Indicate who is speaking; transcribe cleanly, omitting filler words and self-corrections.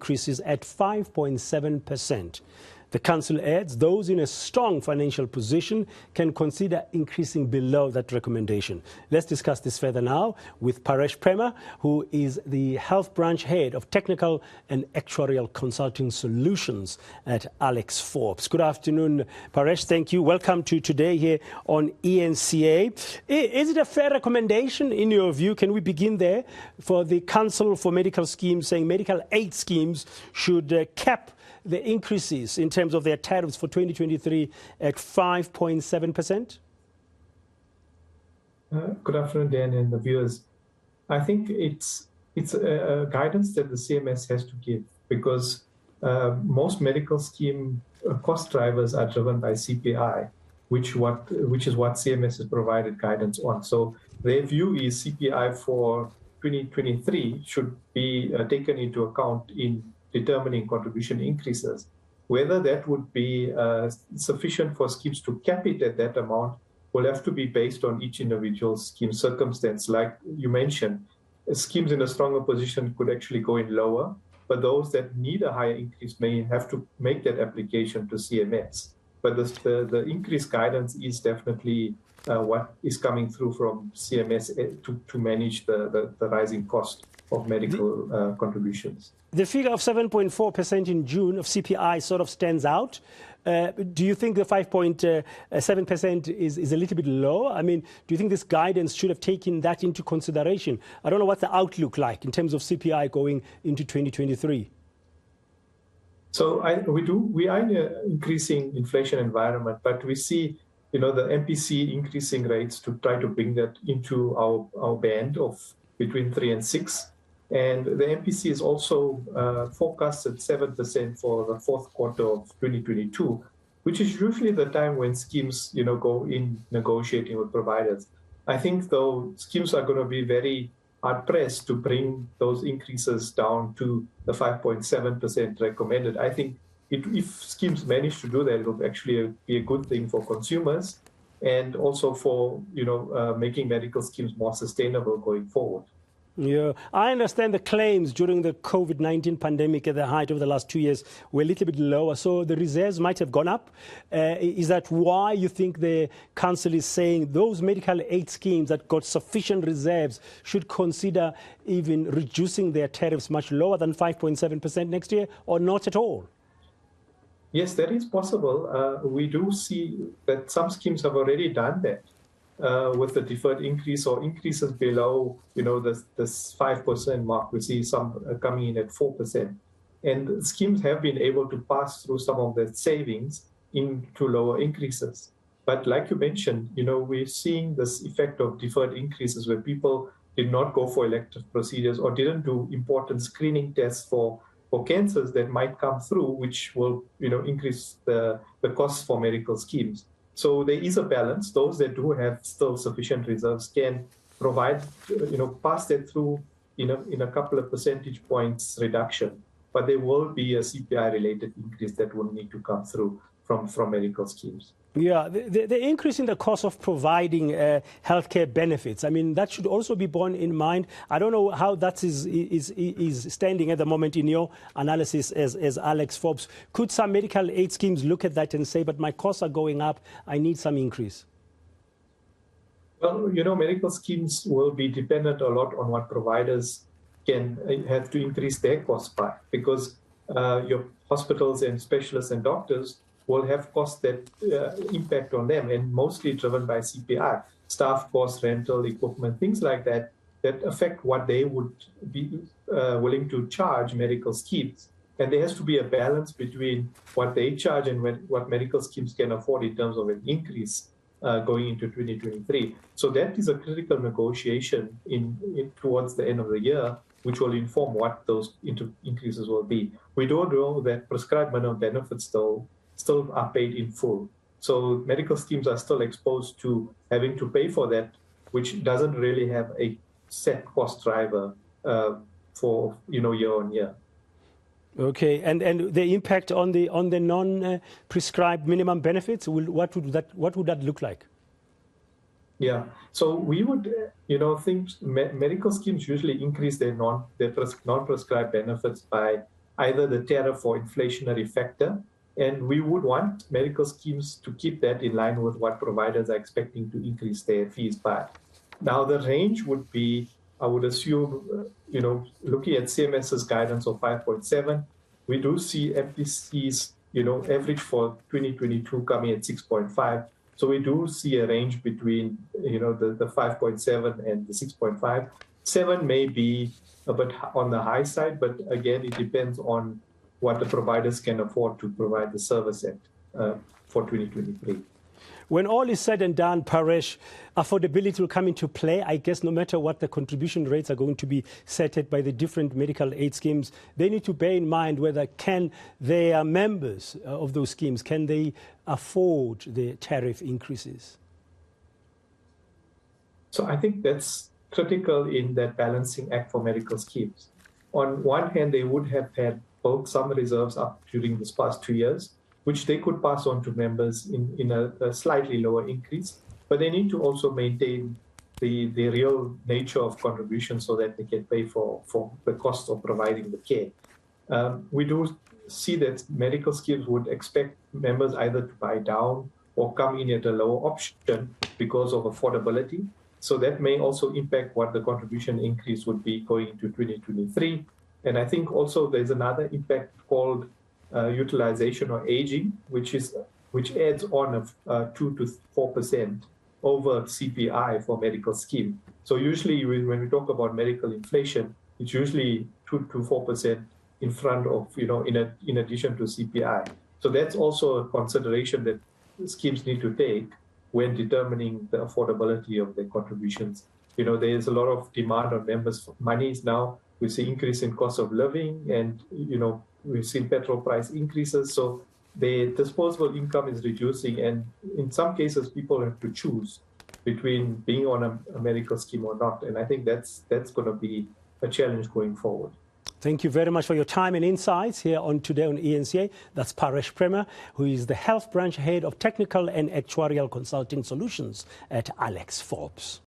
Speaker 1: increases at 5.7%. The council adds those in a strong financial position can consider increasing below that recommendation. Let's discuss this further now with Paresh Prema, who is the Health Branch Head of Technical and Actuarial Consulting Solutions at Alexforbes. Good afternoon, Paresh. Thank you. Welcome to today here on eNCA. Is it a fair recommendation in your view? Can we begin there for the Council for Medical Schemes saying medical aid schemes should cap the increases in terms of their tariffs for 2023 at 5.7%?
Speaker 2: Good afternoon, Dan, and the viewers. I think it's a guidance that the CMS has to give because most medical scheme cost drivers are driven by CPI, which is what CMS has provided guidance on. So their view is CPI for 2023 should be taken into account in determining contribution increases. Whether that would be sufficient for schemes to cap it at that amount will have to be based on each individual scheme circumstance. Like you mentioned, schemes in a stronger position could actually go in lower, but those that need a higher increase may have to make that application to CMS. But the increased guidance is definitely what is coming through from CMS to manage the rising cost of medical contributions.
Speaker 1: The figure of 7.4% in June of CPI sort of stands out. Do you think the 5.7% is a little bit low? I mean, do you think this guidance should have taken that into consideration? I don't know what the outlook like in terms of CPI going into 2023.
Speaker 2: So we are in an increasing inflation environment, but we see, the MPC increasing rates to try to bring that into our band of between 3 and 6. And the MPC is also forecast at 7% for the fourth quarter of 2022, which is usually the time when schemes, go in negotiating with providers. I think, though, schemes are going to be very hard-pressed to bring those increases down to the 5.7% recommended. I think if schemes manage to do that, it will actually be a good thing for consumers and also for, making medical schemes more sustainable going forward.
Speaker 1: Yeah, I understand the claims during the COVID-19 pandemic at the height of the last 2 years were a little bit lower, so the reserves might have gone up. Is that why you think the council is saying those medical aid schemes that got sufficient reserves should consider even reducing their tariffs much lower than 5.7% next year, or not at all?
Speaker 2: Yes, that is possible. We do see that some schemes have already done that. With the deferred increase or increases below, this 5% mark, we see some coming in at 4%. And schemes have been able to pass through some of the savings into lower increases. But like you mentioned, we're seeing this effect of deferred increases where people did not go for elective procedures or didn't do important screening tests for cancers that might come through, which will, increase the costs for medical schemes. So there is a balance. Those that do have still sufficient reserves can provide, pass that through in a couple of percentage points reduction. But there will be a CPI-related increase that will need to come through from medical schemes.
Speaker 1: Yeah, the increase in the cost of providing healthcare benefits, I mean, that should also be borne in mind. I don't know how that is standing at the moment in your analysis as Alexforbes. Could some medical aid schemes look at that and say, but my costs are going up, I need some increase?
Speaker 2: Well, medical schemes will be dependent a lot on what providers can have to increase their costs by, because your hospitals and specialists and doctors will have costs that impact on them, and mostly driven by CPI, staff costs, rental, equipment, things like that, that affect what they would be willing to charge medical schemes. And there has to be a balance between what they charge and what medical schemes can afford in terms of an increase going into 2023. So that is a critical negotiation towards the end of the year, which will inform what those increases will be. We don't know that prescribed minimum benefits, though, still are paid in full. So medical schemes are still exposed to having to pay for that, which doesn't really have a set cost driver for year on year.
Speaker 1: Okay, and the impact on the non-prescribed minimum benefits, what would that look like?
Speaker 2: Yeah, so we would think medical schemes usually increase their non-prescribed benefits by either the tariff or inflationary factor. And we would want medical schemes to keep that in line with what providers are expecting to increase their fees by. Now, the range would be, I would assume, looking at CMS's guidance of 5.7, we do see FTC's, average for 2022 coming at 6.5. So we do see a range between, the 5.7 and the 6.5. 7 may be a bit on the high side, but again, it depends on what the providers can afford to provide the service at for 2023.
Speaker 1: When all is said and done, Paresh, affordability will come into play. I guess no matter what the contribution rates are going to be set at by the different medical aid schemes, they need to bear in mind whether can their members of those schemes, can they afford the tariff increases?
Speaker 2: So I think that's critical in that balancing act for medical schemes. On one hand, they would have had built some reserves up during this past 2 years, which they could pass on to members in a slightly lower increase. But they need to also maintain the real nature of contribution so that they can pay for the cost of providing the care. We do see that medical schemes would expect members either to buy down or come in at a lower option because of affordability. So that may also impact what the contribution increase would be going into 2023. And I think also there's another impact called utilization or aging, which adds on 2 to 4% over CPI for medical scheme. So usually when we talk about medical inflation, it's usually 2 to 4% in front of, in addition to CPI. So that's also a consideration that schemes need to take when determining the affordability of their contributions. There's a lot of demand on members' monies now. We see increase in cost of living and, we've seen petrol price increases. So the disposable income is reducing. And in some cases, people have to choose between being on a medical scheme or not. And I think that's going to be a challenge going forward.
Speaker 1: Thank you very much for your time and insights here on Today on eNCA. That's Paresh Prema, who is the Health Branch Head of Technical and Actuarial Consulting Solutions at Alexforbes.